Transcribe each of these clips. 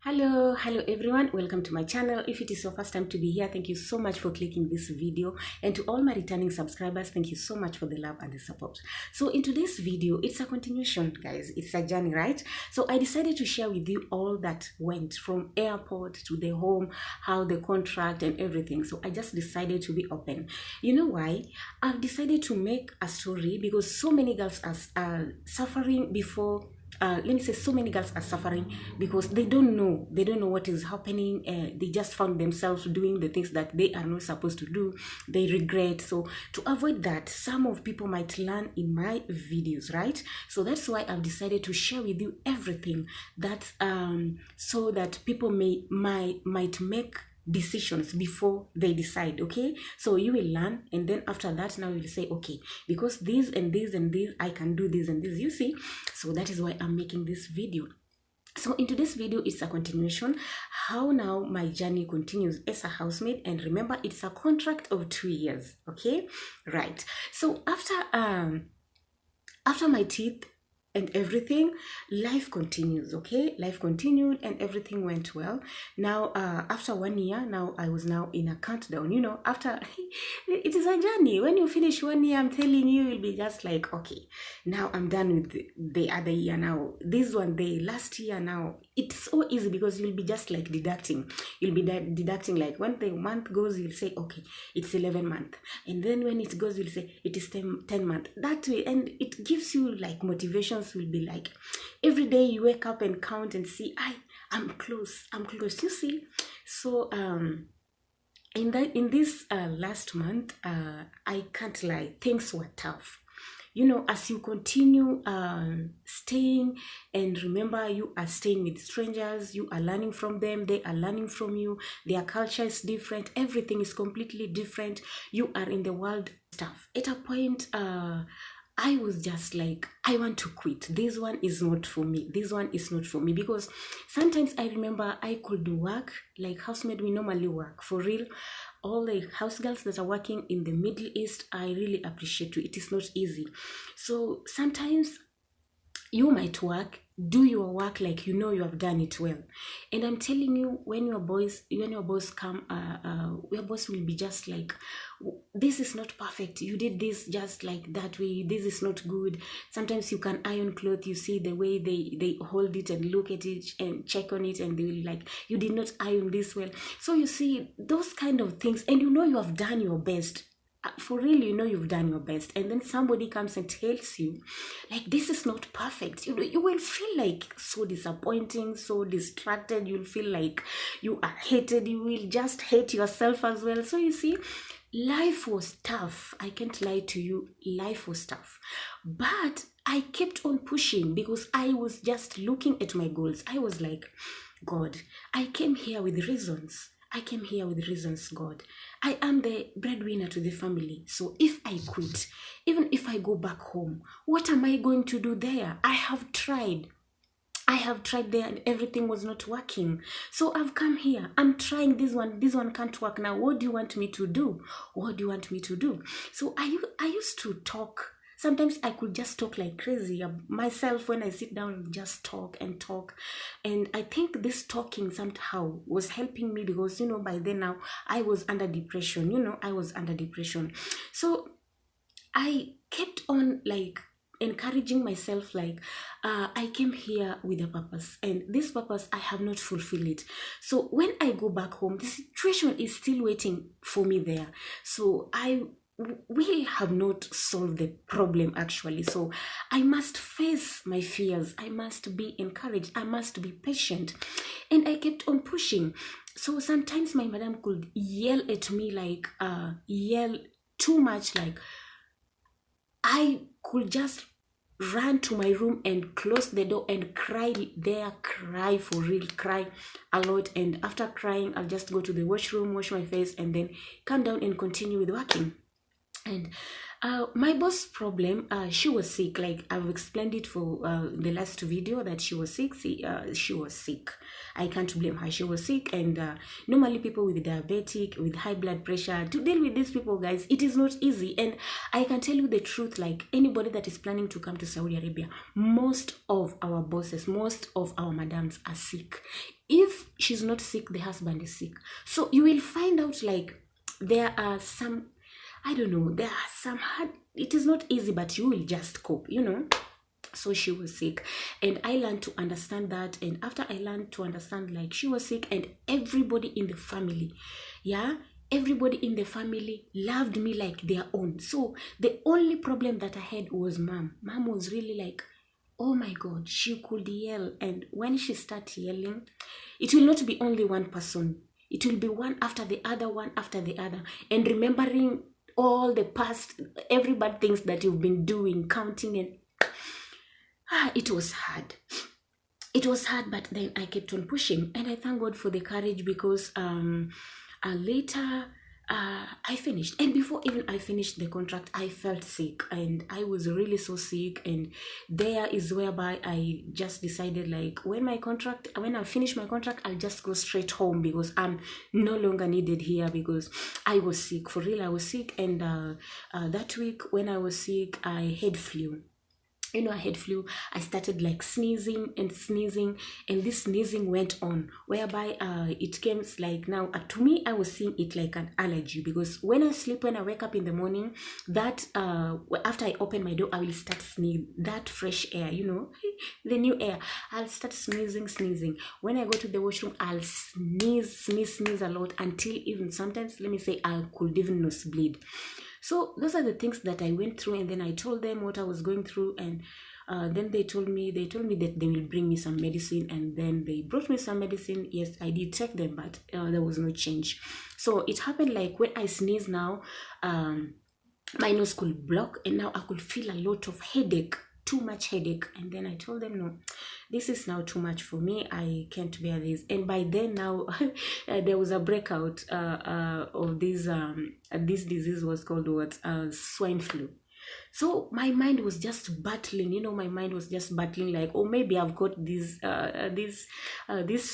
Hello everyone, welcome to my channel. If it is your first time to be here, thank you so much for clicking this video, and to all my returning subscribers, thank you so much for the love and the support. So in today's video, it's a continuation, guys. It's a journey, right? So I decided to share with you all that went from airport to the home, how the contract and everything. So I just decided to be open. You know why? I've decided to make a story because so many girls are suffering before. Let me say, so many girls are suffering because they don't know what is happening. They just found themselves doing the things that they are not supposed to do. They regret. So to avoid that, some of people might learn in my videos, right? So that's why I've decided to share with you everything that so that people might make decisions before they decide. Okay, so you will learn, and then after that, now you'll say, okay, because this and this and this, I can do this and this, you see. So that is why I'm making this video. So in today's video, it's a continuation, how now my journey continues as a housemaid. And remember, it's a contract of 2 years. Okay, right? So after my teeth and everything, life continues. Okay, life continued and everything went well. Now after 1 year, now I was now in a countdown. You know, after it is a journey. When you finish 1 year, I'm telling you, you'll be just like, okay, now I'm done with the other year. Now this one, the last year, now it's so easy because you'll be just like deducting. You'll be deducting, like when the month goes, you'll say, okay, it's 11 month, and then when it goes, you'll say it is 10 month. That way, and it gives you like motivation. Will be like every day you wake up and count and see, I'm close, you see. So in this last month, I can't lie, things were tough. You know, as you continue staying, and remember, you are staying with strangers, you are learning from them, they are learning from you, their culture is different, everything is completely different, you are in the world stuff. At a point, I was just like, I want to quit. This one is not for me. This one is not for me. Because sometimes I remember I could work like housemaid. We normally work for real. All the house girls that are working in the Middle East, I really appreciate you. It is not easy. So sometimes you might work, do your work like you know you have done it well, and I'm telling you, when your boss come, your boss will be just like, this is not perfect, you did this just like that way, this is not good. Sometimes you can iron clothes, you see the way they hold it and look at it and check on it, and they will like, you did not iron this well. So you see those kind of things, and you know you have done your best. For real, you know you've done your best, and then somebody comes and tells you like, this is not perfect. You know, you will feel like so disappointing, so distracted. You'll feel like you are hated. You will just hate yourself as well. So you see, life was tough. I can't lie to you, life was tough, but I kept on pushing because I was just looking at my goals. I was like, God, I came here with reasons. God. I am the breadwinner to the family. So if I quit, even if I go back home, what am I going to do there? I have tried there and everything was not working. So I've come here. I'm trying this one can't work. Now, what do you want me to do? So I used to talk. Sometimes I could just talk like crazy myself. When I sit down, just talk. And I think this talking somehow was helping me because, you know, by then now I was under depression. So I kept on like encouraging myself, like I came here with a purpose, and this purpose I have not fulfilled it. So when I go back home, the situation is still waiting for me there. So I will have not solved the problem actually. So I must face my fears, I must be encouraged, I must be patient. And I kept on pushing. So sometimes my madam could yell at me, like yell too much, like I could just run to my room and close the door and cry for real, cry a lot. And after crying, I'll just go to the washroom, wash my face, and then come down and continue with working. And my boss problem, she was sick. Like I've explained it for the last video that she was sick. She was sick. I can't blame her. She was sick, and normally people with diabetic, with high blood pressure, to deal with these people, guys, it is not easy. And I can tell you the truth, like anybody that is planning to come to Saudi Arabia, most of our bosses, most of our madams are sick. If she's not sick, the husband is sick. So you will find out like there are some, I don't know, there are some hard, it is not easy, but you will just cope, you know. So she was sick, and I learned to understand that. And after I learned to understand, like, she was sick, and everybody in the family, yeah, everybody in the family loved me like their own. So the only problem that I had was mom was really like, oh my god, she could yell. And when she starts yelling, it will not be only one person, it will be one after the other, one after the other, and remembering all the past, every bad things that you've been doing, counting. And it was hard. It was hard, but then I kept on pushing, and I thank God for the courage, because later I finished, and before even I finished the contract, I felt sick, and I was really so sick. And there is whereby I just decided, like, when I finish my contract, I'll just go straight home, because I'm no longer needed here, because I was sick, for real. I was sick. And that week when I was sick, I had flu. You know, I had flu. I started like sneezing and sneezing, and this sneezing went on, whereby it came like, now to me, I was seeing it like an allergy, because when I sleep, when I wake up in the morning, that after I open my door, I will start sneezing, that fresh air, you know, the new air, I'll start sneezing. When I go to the washroom, I'll sneeze a lot, until even sometimes, let me say, I could even nosebleed. So those are the things that I went through, and then I told them what I was going through, and then they told me that they will bring me some medicine, and then they brought me some medicine. Yes, I did take them, but there was no change. So it happened like, when I sneeze now, my nose could block, and now I could feel a lot of headache, too much headache. And then I told them, no, this is now too much for me, I can't bear this. And by then now, there was a breakout of this disease was called what, swine flu. So my mind was just battling, you know, my mind was just battling, like, oh, maybe I've got this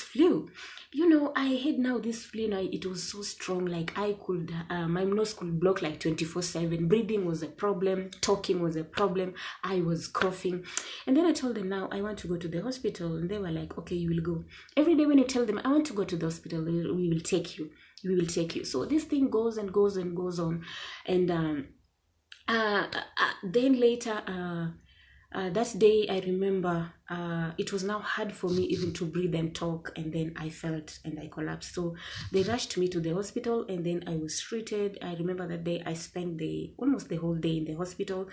flu. You know, I had now this flu. Now it was so strong, like I could, my nose could block like 24/7. Breathing was a problem, talking was a problem. I was coughing, and then I told them, now I want to go to the hospital, and they were like, okay, you will go. Every day when you tell them, I want to go to the hospital, we will take you. We will take you. So this thing goes and goes and goes on, and then later, that day, I remember it was now hard for me even to breathe and talk, and then I felt and I collapsed. So they rushed me to the hospital, and then I was treated. I remember that day I spent almost the whole day in the hospital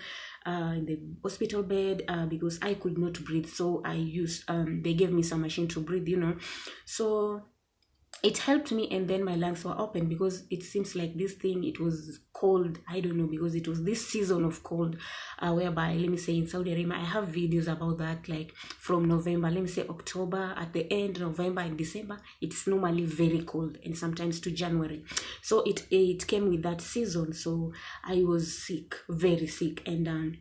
bed, because I could not breathe. So I used, they gave me some machine to breathe, you know. So it helped me, and then my lungs were open, because it seems like this thing, it was cold, I don't know, because it was this season of cold, whereby, let me say, in Saudi Arabia, I have videos about that, like from November, let me say October, at the end, November and December, it's normally very cold, and sometimes to January. So it came with that season. So I was sick, very sick. And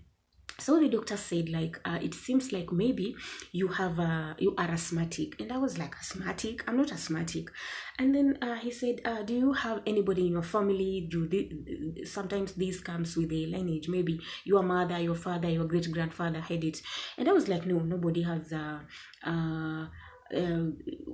so the doctor said, like, it seems like maybe you are asthmatic. And I was like, asthmatic? I'm not asthmatic. And then he said, do you have anybody in your family? Sometimes this comes with a lineage, maybe your mother, your father, your great grandfather had it. And I was like, no, nobody has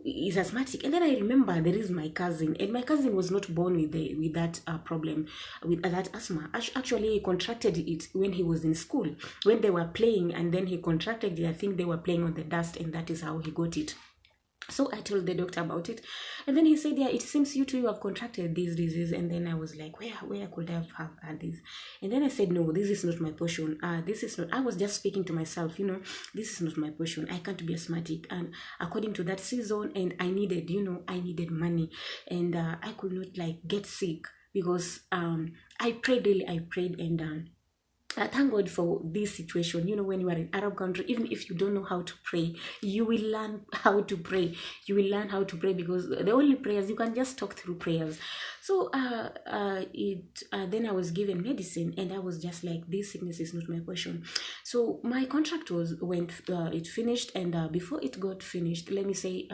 is asthmatic. And then I remember there is my cousin, and my cousin was not born with that problem, with that asthma. Actually, he contracted it when he was in school, when they were playing, and then he contracted it. I think they were playing on the dust, and that is how he got it. So I told the doctor about it, and then he said, yeah, it seems you have contracted this disease. And then I was like, where could I have had this? And then I said, no, this is not my portion. This is not, I was just speaking to myself, you know, this is not my portion. I can't be asthmatic. And according to that season, and I needed money, and I could not like get sick, because I prayed daily, and thank God for this situation. You know, when you are in Arab country, even if you don't know how to pray, you will learn how to pray. You will learn how to pray, because the only prayers, you can just talk through prayers. So then I was given medicine, and I was just like, this sickness is not my portion. So my contract it finished, and before it got finished, let me say,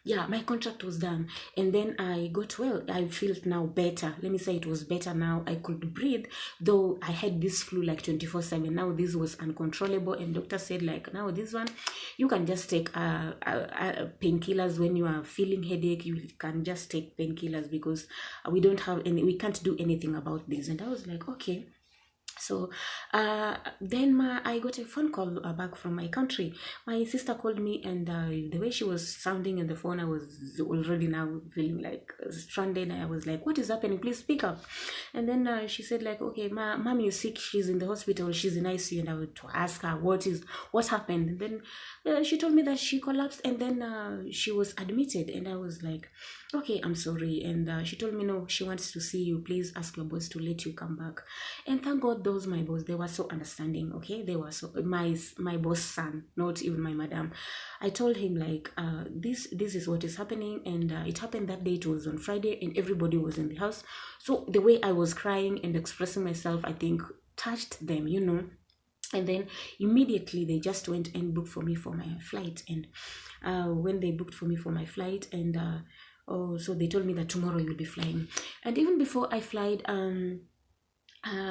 yeah, my contract was done, and then I got well. I feel now better. Let me say it was better now. I could breathe, though I had this flu like 24/7. Now this was uncontrollable, and doctor said like, now this one, you can just take painkillers when you are feeling headache. You can just take painkillers because we can't do anything about this. And I was like, okay. So then I got a phone call back from my country. My sister called me, and the way she was sounding in the phone, I was already now feeling like stranded. I was like, what is happening? Please speak up. And then she said like, okay, mommy is sick. She's in the hospital. She's in ICU. And I would to ask her what happened. And then she told me that she collapsed, and then she was admitted. And I was like, okay, I'm sorry. And she told me, no, she wants to see you. Please ask your boss to let you come back. And thank God those my boss, they were so understanding. Okay, they were so my boss son, not even my madam. I told him like, this is what is happening, and it happened that day. It was on Friday, and everybody was in the house. So the way I was crying and expressing myself, I think touched them, And then immediately they just went and booked for me for my flight. And when they booked for me for my flight, and so they told me that tomorrow you'll be flying. And even before I flied,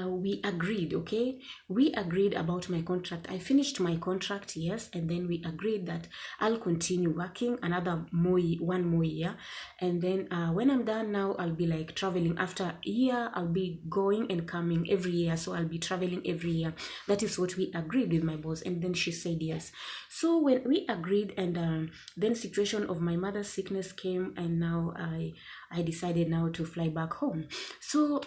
we agreed, okay? We agreed about my contract. I finished my contract, yes, and then we agreed that I'll continue working one more year. And then when I'm done now, I'll be like traveling. After a year, I'll be going and coming every year. So I'll be traveling every year. That is what we agreed with my boss. And then she said yes. So when we agreed, and then situation of my mother's sickness came, and now I decided now to fly back home. So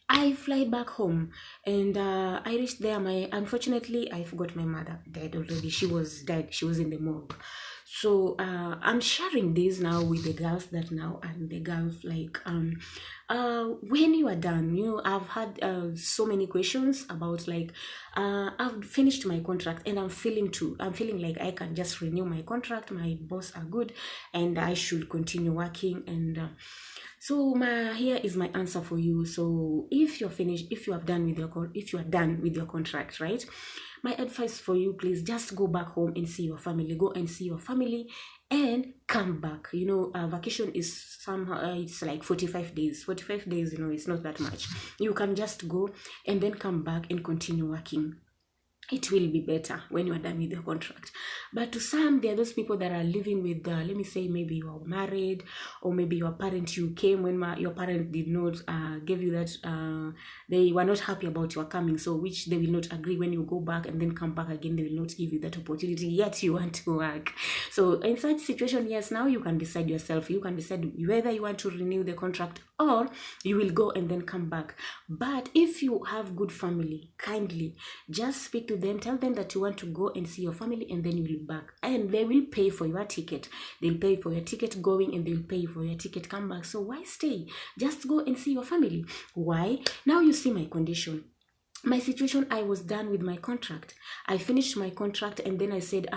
I fly back home, and I reached there. Unfortunately, I forgot my mother died already. She was dead. She was in the morgue. So I'm sharing this now with the girls that now I'm the girls like when you are done, I've had so many questions about like I've finished my contract, and I'm feeling like I can just renew my contract. My boss are good, and I should continue working. And so here is my answer for you. So if you're finished, if you are done with your contract, right? My advice for you, please just go back home and see your family. Go and see your family and come back. Vacation is somehow it's like 45 days. 45 days, it's not that much. You can just go and then come back and continue working. It will be better when you are done with your contract. But to some, there are those people that are living with, let me say, maybe you are married, or maybe your parent, you came when your parent did not give you that, they were not happy about your coming, so which they will not agree when you go back and then come back again, they will not give you that opportunity, yet you want to work. So in such situation, yes, now you can decide yourself. You can decide whether you want to renew the contract or you will go and then come back. But if you have good family, kindly just speak to them, tell them that you want to go and see your family, and then you will be back, and they will pay for your ticket. They'll pay for your ticket going, and they'll pay for your ticket come back. So why stay? Just go and see your family. Why? Now you see my condition, my situation. I was done with my contract. I finished my contract, and then I said,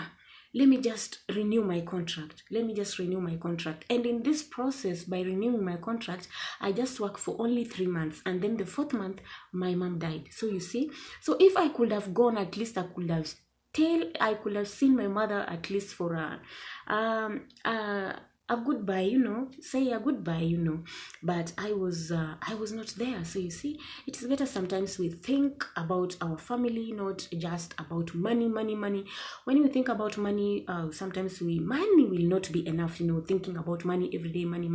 let me just renew my contract. And in this process, by renewing my contract, I just worked for only 3 months. And then the 4th month, my mom died. So you see, so if I could have gone, at least I could have seen my mother at least for a goodbye, say a goodbye, but I was not there. So you see, it is better sometimes we think about our family, not just about money. When we think about money, sometimes money will not be enough, thinking about money every day. Money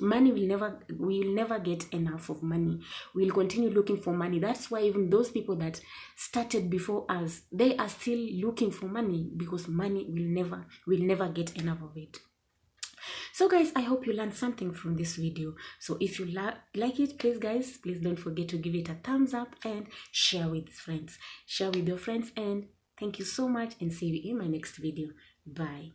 will never get enough of money. We'll continue looking for money. That's why even those people that started before us, they are still looking for money, because money will never get enough of it. So guys, I hope you learned something from this video. So if you like it, please don't forget to give it a thumbs up and share with friends. Share with your friends, and thank you so much, and see you in my next video. Bye.